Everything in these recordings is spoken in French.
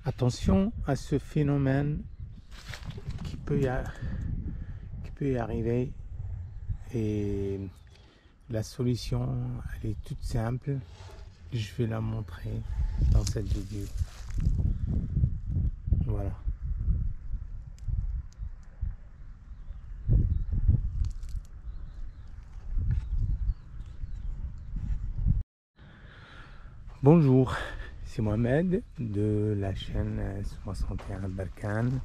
Attention à ce phénomène qui peut y arriver, et la solution elle est toute simple, je vais la montrer dans cette vidéo. Voilà. Bonjour, c'est Mohamed de la chaîne 61 Barkhane.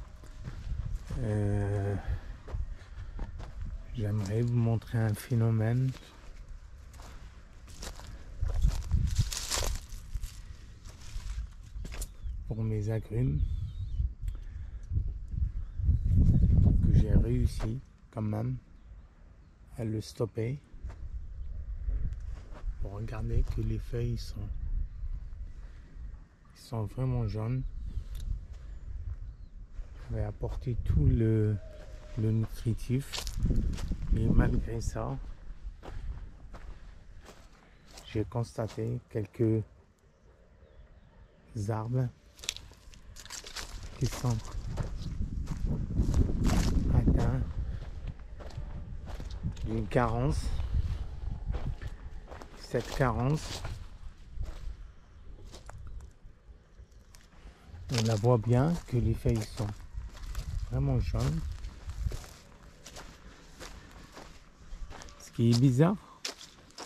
J'aimerais vous montrer un phénomène pour mes agrumes que j'ai réussi quand même à le stopper. Regardez que les feuilles sont vraiment jaunes. Je vais apporter tout le nutritif, et malgré ça j'ai constaté quelques arbres qui sont atteints d'une carence. Cette carence, on la voit bien que les feuilles sont vraiment jaunes. Ce qui est bizarre,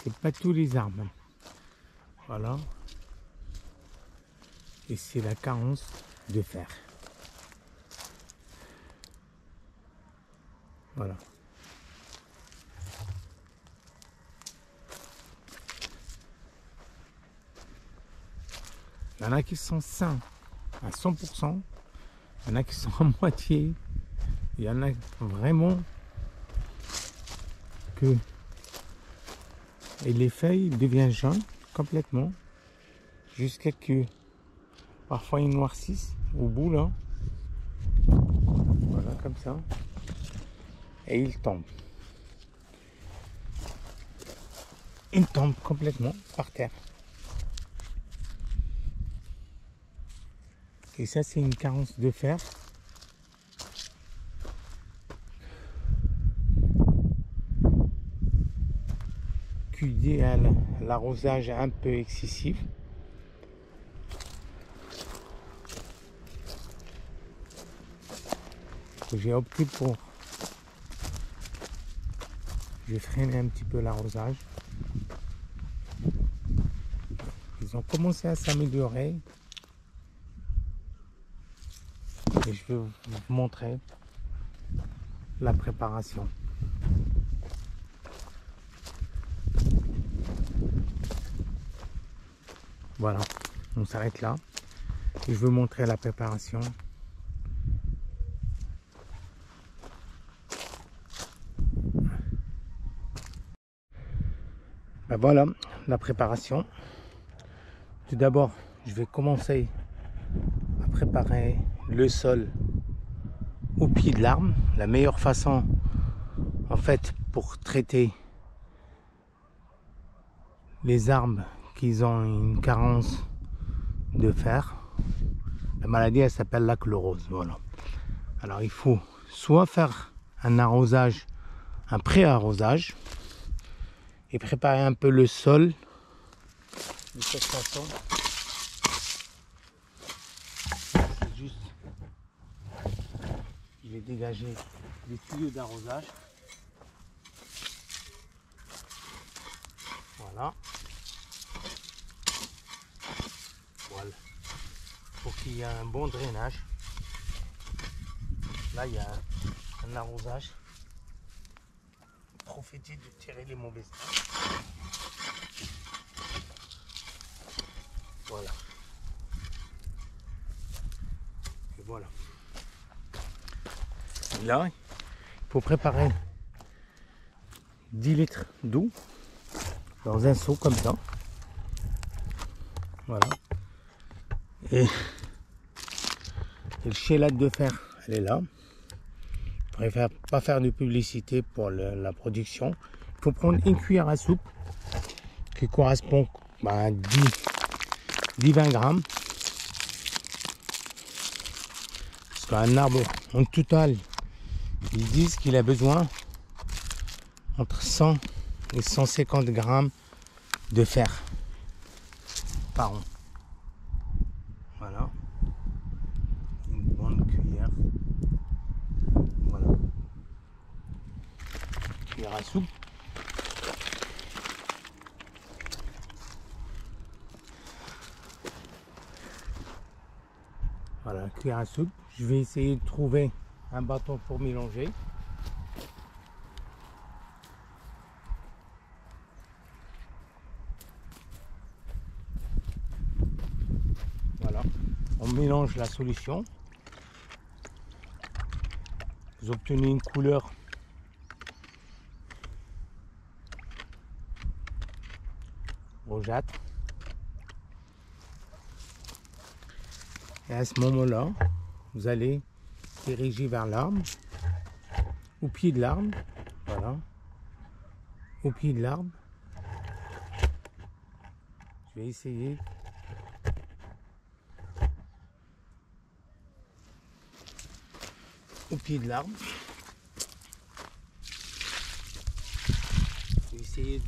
c'est pas tous les arbres. Voilà. Et c'est la carence de fer. Voilà. Il y en a qui sont sains à 100%, il y en a qui sont à moitié, il y en a vraiment que... Et les feuilles deviennent jaunes complètement, jusqu'à que parfois ils noircissent au bout là. Voilà, comme ça. Et ils tombent. Ils tombent complètement par terre. Et ça, c'est une carence de fer. Dû à l'arrosage un peu excessif. J'ai opté pour... Je vais freiner un petit peu l'arrosage. Ils ont commencé à s'améliorer. Et je vais vous montrer la préparation. Voilà, on s'arrête là. Et je vais vous montrer la préparation. Ben voilà, la préparation. Tout d'abord, je vais commencer à préparer le sol au pied de l'arbre. La meilleure façon, en fait, pour traiter les arbres qui ont une carence de fer, la maladie elle s'appelle la chlorose. Voilà. Alors il faut soit faire un arrosage, un pré-arrosage, et préparer un peu le sol de cette façon. C'est juste, il est dégagé des tuyaux d'arrosage. Voilà. Voilà. Pour qu'il y ait un bon drainage. Là, il y a un arrosage. Profitez de tirer les mauvaises herbes. Voilà. Et voilà. Et là, il faut préparer 10 litres d'eau dans un seau comme ça. Voilà. Et le chelate de fer, elle est là. Je préfère pas faire de publicité pour la production. Il faut prendre une cuillère à soupe qui correspond à 10-20 grammes. qu'un arbre en total, ils disent qu'il a besoin entre 100 et 150 grammes de fer par an. Voilà. Une bonne cuillère. Voilà. Cuillère à soupe. Voilà, cuillère à soupe. Je vais essayer de trouver un bâton pour mélanger. Voilà, on mélange la solution. Vous obtenez une couleur rougeâtre. Et à ce moment-là, vous allez diriger vers l'arbre, au pied de l'arbre, voilà, au pied de l'arbre. Je vais essayer au pied de l'arbre. Je vais essayer de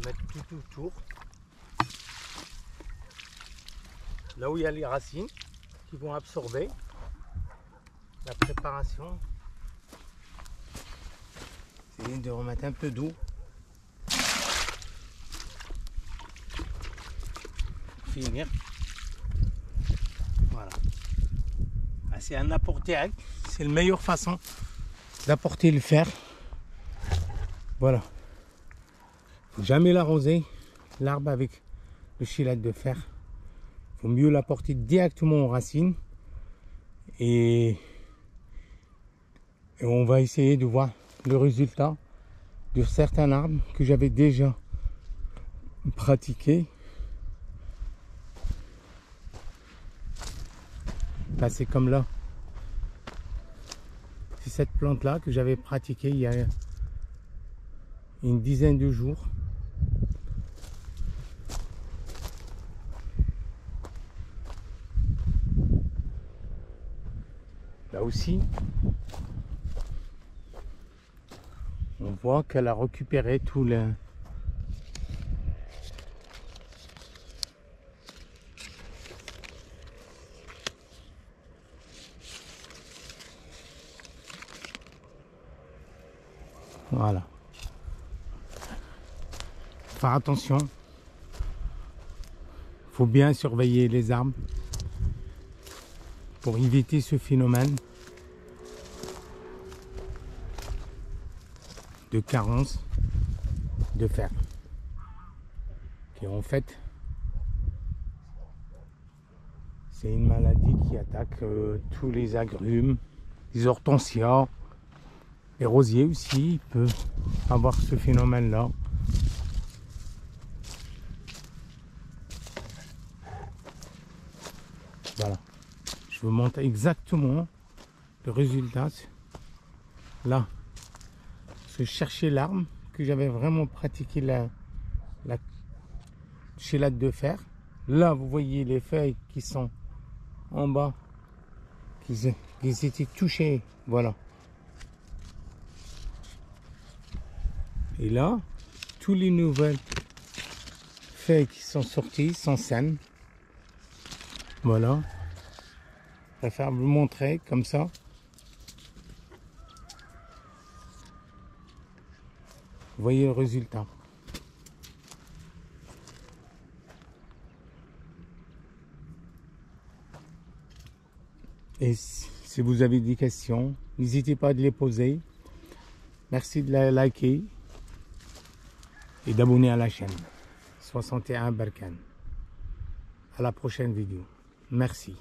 mettre tout autour. Là où il y a les racines qui vont absorber la préparation. Essayez de remettre un peu d'eau. Finir. Voilà. C'est un apport direct. C'est la meilleure façon d'apporter le fer. Voilà. Faut jamais l'arroser, l'arbre avec le chélate de fer. Il faut mieux l'apporter directement aux racines. Et on va essayer de voir le résultat de certains arbres que j'avais déjà pratiqué. Là, c'est comme là. C'est cette plante là que j'avais pratiqué il y a une dizaine de jours. Là aussi, on voit qu'elle a récupéré tout le... Voilà. Faire attention. Il faut bien surveiller les arbres pour éviter ce phénomène de carence de fer. Qui en fait, c'est une maladie qui attaque tous les agrumes, les hortensias, les rosiers aussi peuvent avoir ce phénomène-là. Voilà. Je vous montre exactement le résultat. Là, je cherchais l'arbre que j'avais vraiment pratiqué la chélate de fer. Là, vous voyez les feuilles qui sont en bas, qui étaient touchées. Voilà. Et là, toutes les nouvelles feuilles qui sont sorties sont saines. Voilà. Je préfère vous montrer comme ça. Vous voyez le résultat. Et si vous avez des questions, n'hésitez pas à les poser. Merci de la liker et d'abonner à la chaîne 61 Berkane. À la prochaine vidéo. Merci.